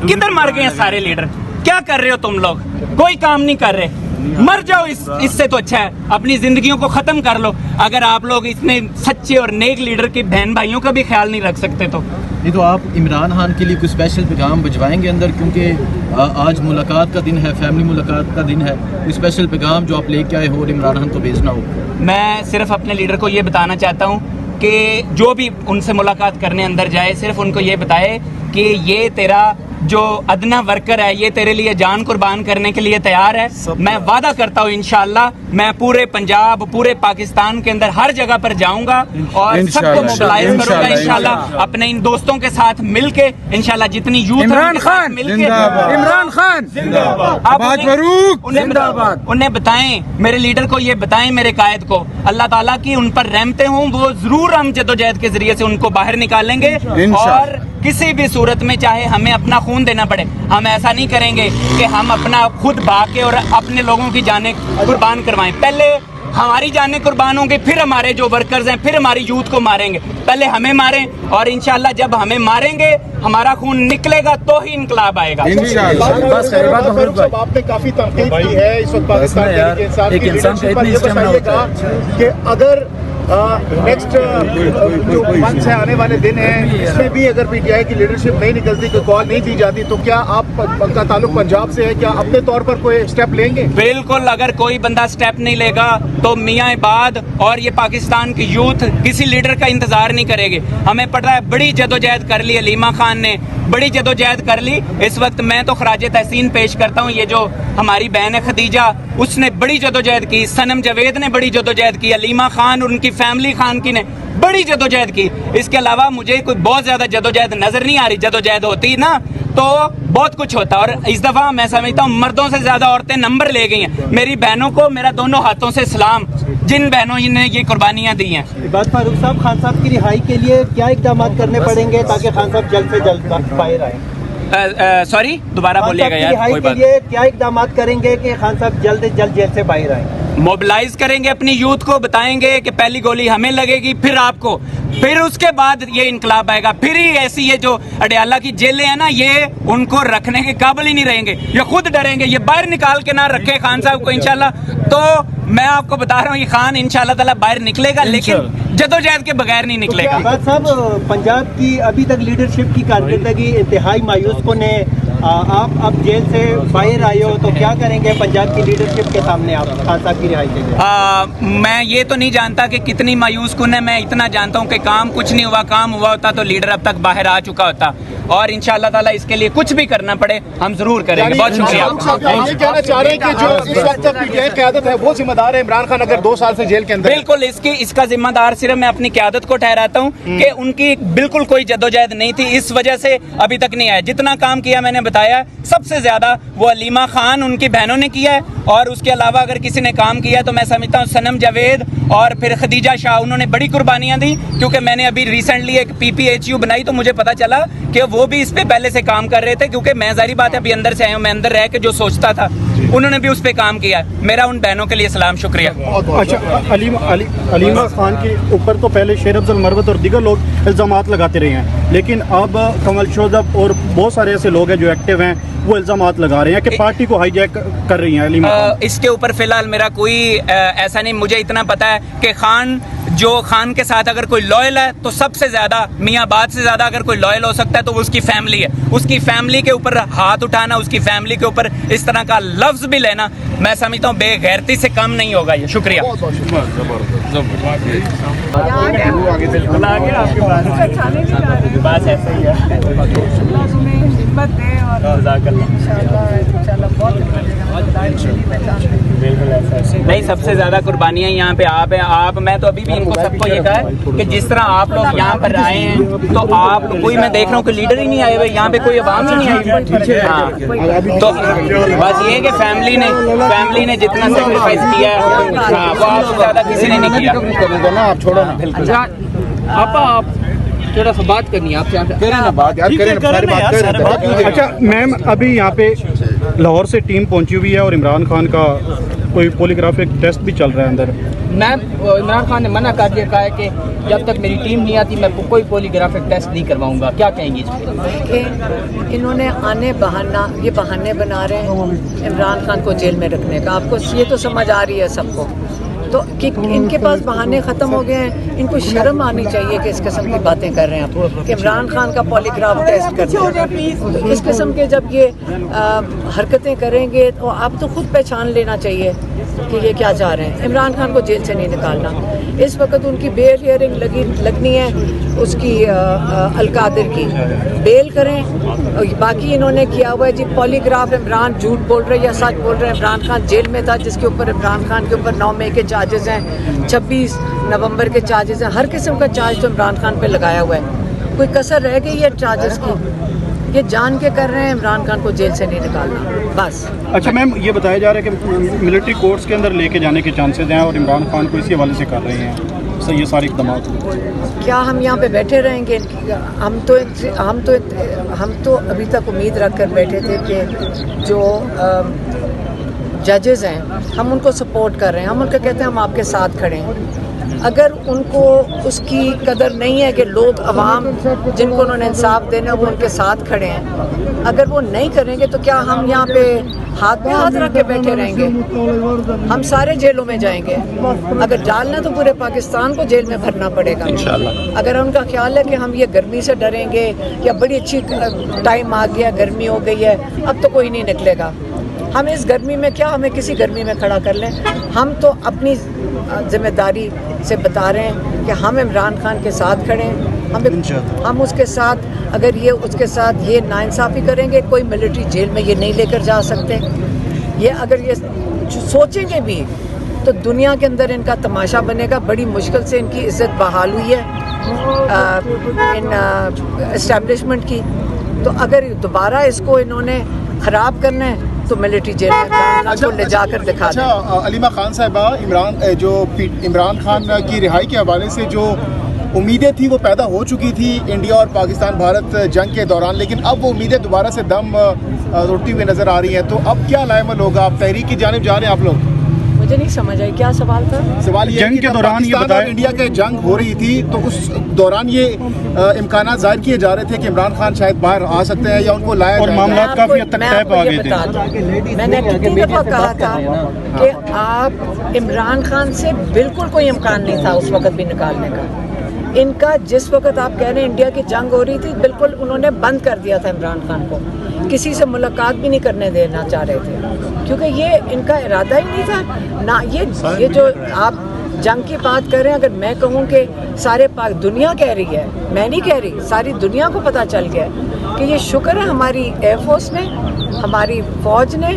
किधर मर गए हैं सारे लीडर? क्या कर रहे हो तुम लोग? कोई काम नहीं कर रहे, मर जाओ। इससे तो अच्छा है अपनी जिंदगियों को खत्म कर लो। अगर आप लोग इतने सच्चे और नेक लीडर के बहन भाइयों का भी ख्याल नहीं रख सकते तो नहीं, तो आप इमरान खान के लिए कुछ स्पेशल पैगाम भिजवाएंगे अंदर, क्योंकि आज मुलाकात का दिन है, फैमिली मुलाकात का दिन है, कोई स्पेशल पैगाम जो आप लेके आए हो और इमरान खान को भेजना हो? मैं सिर्फ अपने लीडर को ये बताना चाहता हूँ कि जो भी उनसे मुलाकात करने अंदर जाए, सिर्फ उनको ये बताए कि ये तेरा जो अदना वर्कर है, ये तेरे लिए जान कुर्बान करने के लिए तैयार है। मैं वादा करता हूँ इंशाल्लाह मैं पूरे पंजाब, पूरे पाकिस्तान के अंदर हर जगह पर जाऊंगा और सबको मोबिलाइज करूंगा इंशाल्लाह। अपने इन दोस्तों के साथ मिलके इंशाल्लाह जितनी यूथ इमरान खान इमरान खान जिंदाबाद। उन्हें बताएं, मेरे लीडर को ये बताएं, मेरे कायद को, अल्लाह ताला की उन पर रहमतें हों, वो जरूर हम जद्दोजहद के जरिए से उनको बाहर निकालेंगे। और किसी भी सूरत में चाहे हमें अपना खून देना पड़े, हम ऐसा नहीं करेंगे कि हम अपना खुद भागे और अपने लोगों की जानें कुर्बान करवाएं। पहले हमारी जानें कुर्बान होंगी, फिर हमारे जो वर्कर्स हैं, फिर हमारी यूथ को मारेंगे। पहले हमें मारें और इंशाल्लाह जब हमें मारेंगे हमारा खून निकलेगा तो ही इंकलाब आएगा। आपने काफी तनकीद की है इस वक्त पाकिस्तान के लीडरशिप पर, ये बताइएगा कि अगर नेक्स्ट जो मंथ है, आने वाले दिन है, इसमें भी अगर पीटीआई की लीडरशिप नहीं निकलती, कोई कॉल नहीं दी जाती, तो क्या आपका ताल्लुक पंजाब से है, क्या अपने तौर पर कोई स्टेप लेंगे? बिल्कुल, अगर कोई बंदा स्टेप नहीं लेगा तो मियाँ इबाद और ये पाकिस्तान की यूथ किसी लीडर का इंतजार नहीं करेगी। हमें पता है बड़ी जदोजहद कर ली अलीमा खान ने, बड़ी जदोजहद कर ली। इस वक्त मैं तो खराजे तहसीन पेश करता हूँ, ये जो हमारी बहन है खदीजा, उसने बड़ी जदोजहद की, सनम जावेद ने बड़ी जदोजहद की, अलीमा खान और उनकी फैमिली खान की ने बड़ी जदोजहद की। इसके अलावा मुझे कोई बहुत ज्यादा जदोजहद नजर नहीं आ रही। जदोजहद होती ना तो बहुत कुछ होता, और इस दफा मैं समझता हूँ मर्दों से ज्यादा औरतें नंबर ले गई हैं। मेरी बहनों को मेरा दोनों हाथों से सलाम, जिन बहनों ने ये कुर्बानियां दी हैं। इबाद फारूक साहब, खान साहब की रिहाई के लिए क्या इकदाम करने पड़ेंगे ताकि खान साहब जल्द से जल्द बाहर आए? सॉरी, दोबारा बोलिएगा यार। रिहाई के लिए क्या इकदाम करेंगे कि खान साहब जल्द से जल्द जेल से बाहर आए? मोबिलाइज करेंगे अपनी यूथ को, बताएंगे कि पहली गोली हमें लगेगी, फिर आपको, फिर उसके बाद ये इनकलाब आएगा। फिर ही ऐसी ये जो अडयाला की जेलें हैं ना, ये उनको रखने के काबिल ही नहीं रहेंगे, ये खुद डरेंगे। ये बाहर निकाल के ना रखे खान साहब को इंशाल्लाह, तो मैं आपको बता रहा हूँ ये खान इंशाल्लाह ताला बाहर निकलेगा, लेकिन जदोजहद के बगैर नहीं निकलेगा। साहब, पंजाब की अभी तक लीडरशिप की कारकर्दगी इंतहाई मायूस कुन है। आप अब जेल से बाहर आए हो तो क्या करेंगे पंजाब की लीडरशिप के सामने आप खान साहब की रिहाई के लिए? मैं ये तो नहीं जानता कि कितनी मायूस कुन है, मैं इतना जानता हूँ कि काम कुछ नहीं हुआ। काम हुआ होता तो लीडर अब तक बाहर आ चुका होता, और इंशाल्लाह ताला इसके लिए कुछ भी करना पड़े हम जरूर करेंगे। बहुत शुक्रिया। ये कहना चाह रहे हैं कि जो इस वक्त पीटीआई क़यादत है वो जिम्मेदार है इमरान खान अगर 2 साल से जेल के अंदर? बिल्कुल, इसका जिम्मेदार सिर्फ मैं अपनी क़यादत को ठहराता हूँ कि उनकी बिल्कुल कोई जद्दोजहद नहीं थी, इस वजह से अभी तक नहीं आया। जितना काम किया मैंने बताया, सबसे ज्यादा वो अलीमा खान उनकी बहनों ने किया है, और उसके अलावा अगर किसी ने काम किया तो मैं समझता हूँ सनम जावेद और फिर खदीजा शाह, उन्होंने बड़ी कुर्बानियां दी। क्योंकि मैंने अभी रिसेंटली एक PPHU बनाई तो मुझे पता चला कि वो भी इस पे पहले से काम कर रहे थे, क्योंकि मैं जाहिर बात है अभी अंदर से आया हूँ, मैं अंदर रह के जो सोचता था उन्होंने भी उस पे काम किया। मेरा उन बहनों के लिए सलाम, शुक्रिया। अच्छा, अलीमा खान के ऊपर तो पहले शेर अफजल मरवत और दीगर लोग इल्जामात लगाते रहे हैं, लेकिन अब कमल शोजब और बहुत सारे ऐसे लोग हैं जो एक्टिव हैं, वो इल्जामात लगा रहे हैं कि पार्टी को हाईजैक कर रही हैं अलीमा खान। इसके ऊपर फिलहाल मेरा कोई ऐसा नहीं, मुझे इतना पता है कि खान के साथ अगर कोई लॉयल है तो सबसे ज्यादा मियाँ बात से ज्यादा अगर कोई लॉयल हो सकता है तो वो उसकी फैमिली है। उसकी फैमिली के ऊपर हाथ उठाना, उसकी फैमिली के ऊपर इस तरह का लफ्ज भी लेना, मैं समझता हूँ बेगैरती से कम नहीं होगा ये। शुक्रिया। बस ऐसे ही है। नहीं, सबसे ज्यादा कुर्बानियां यहाँ पे आप है। आप, मैं तो अभी भी इनको सबको ये कहा है कि जिस तरह आप लोग यहाँ पर आए हैं तो आप कोई, मैं देख रहा हूँ कि लीडर ही नहीं आए हुए यहाँ पे, कोई आवाम ही नहीं आई। हाँ, तो बस ये कि फैमिली ने जितना सेक्रीफाइस किया है, हाँ, वो आपसे ज्यादा किसी ने नहीं किया। आप छोड़ो ना, बिल्कुल आप थोड़ा सा बात करनी है आपसे। करें ना बात यार, करें। अच्छा मैम, अभी यहाँ पे लाहौर से टीम पहुंची हुई है और इमरान खान का कोई पॉलीग्राफिक टेस्ट भी चल रहा है अंदर। मैं इमरान खान ने मना कर दिया, कहा है कि जब तक मेरी टीम नहीं आती मैं कोई पॉलीग्राफिक टेस्ट नहीं करवाऊंगा। क्या कहेंगे इस पर? कि इन्होंने ये बहाने बना रहे हैं इमरान खान को जेल में रखने का। आपको ये तो समझ आ रही है सबको, तो कि इनके पास बहाने ख़त्म हो गए हैं। इनको शर्म आनी चाहिए कि इस किस्म की बातें कर रहे हैं आप, कि इमरान खान का पॉलीग्राफ टेस्ट करते हैं। इस किस्म के जब ये हरकतें करेंगे तो आप तो खुद पहचान लेना चाहिए कि ये क्या चाह रहे हैं। इमरान खान को जेल से नहीं निकालना। इस वक्त उनकी बेल हियरिंग लगनी है उसकी अलकादिर की, बेल करें। बाकी इन्होंने किया हुआ है जी पॉलीग्राफ, इमरान झूठ बोल रहे हैं या सच बोल रहे हैं। इमरान खान जेल में था, जिसके ऊपर इमरान खान के ऊपर 9 मई के चार्जेस हैं, 26 नवंबर के चार्जेस हैं। हर किस्म का चार्ज तो इमरान खान पे लगाया हुआ है। कोई कसर रह गई है चार्जेस की? ये जान के कर रहे हैं इमरान खान को जेल से नहीं निकालना, बस। अच्छा मैम, ये बताया जा रहा है कि मिलिट्री कोर्ट्स के अंदर लेके जाने के चांसेस हैं और इमरान खान को इसी हवाले से कर रहे हैं सर ये सारे इकदाम। क्या हम यहाँ पे बैठे रहेंगे? हम तो अभी तक उम्मीद रख कर बैठे थे कि जो जजेस हैं हम उनको सपोर्ट कर रहे हैं, हम उनको कहते हैं हम आपके साथ खड़े हैं। अगर उनको उसकी कदर नहीं है कि लोग अवाम जिनको उन्होंने इंसाफ देना वो उनके साथ खड़े हैं, अगर वो नहीं करेंगे तो क्या हम यहाँ पे हाथ पे हाथ रख के बैठे रहेंगे? हम सारे जेलों में जाएंगे। अगर डालना तो पूरे पाकिस्तान को जेल में भरना पड़ेगा इंशाल्लाह। अगर उनका ख्याल है कि हम ये गर्मी से डरेंगे या बड़ी अच्छी टाइम आ गया, गर्मी हो गई है, अब तो कोई नहीं निकलेगा। हम इस गर्मी में क्या हमें किसी गर्मी में खड़ा कर लें? हम तो अपनी जिम्मेदारी से बता रहे हैं कि हम इमरान खान के साथ खड़े हैं। हम उसके साथ, अगर ये उसके साथ ये नाइंसाफ़ी करेंगे, कोई मिलिट्री जेल में ये नहीं लेकर जा सकते। ये अगर ये सोचेंगे भी तो दुनिया के अंदर इनका तमाशा बनेगा। बड़ी मुश्किल से इनकी इज़्ज़त बहाल हुई है इन इस्टेब्लिशमेंट की। तो अगर दोबारा इसको इन्होंने ख़राब करना है तो मिलिट्री जेल में को ले जाकर दिखा दें। अच्छा अलीमा खान साहिबा, इमरान खान की रिहाई के हवाले से जो उम्मीदें थी वो पैदा हो चुकी थी इंडिया और पाकिस्तान भारत जंग के दौरान, लेकिन अब वो उम्मीदें दोबारा से दम तोड़ती हुई नज़र आ रही हैं। तो अब क्या लाएमल होगा? आप तहरीक की जानिब जा रहे हैं आप लोग? मुझे नहीं समझ आई, क्या सवाल था? सवाल ये जंग के दौरान ये पाकिस्तान और इंडिया के जंग हो रही थी तो उस दौरान ये इम्कानात जाहिर किए जा रहे थे कि इमरान खान शायद बाहर आ सकते हैं या उनको लाया और मामला काफी हद तक तय पा गए थे। मैंने कितनी दफ़ा कहा था कि आप इमरान खान से बिल्कुल कोई इम्कान नहीं था उस वक्त भी निकालने का। इनका जिस वक्त आप कह रहे हैं इंडिया की जंग हो रही थी, बिल्कुल उन्होंने बंद कर दिया था इमरान खान को, किसी से मुलाकात भी नहीं करने देना चाह रहे थे, क्योंकि ये इनका इरादा ही नहीं था ना। ये जो आप जंग की बात कर रहे हैं, अगर मैं कहूँ कि सारे दुनिया कह रही है, मैं नहीं कह रही, सारी दुनिया को पता चल गया कि ये शुक्र है हमारी एयरफोर्स ने, हमारी फ़ौज ने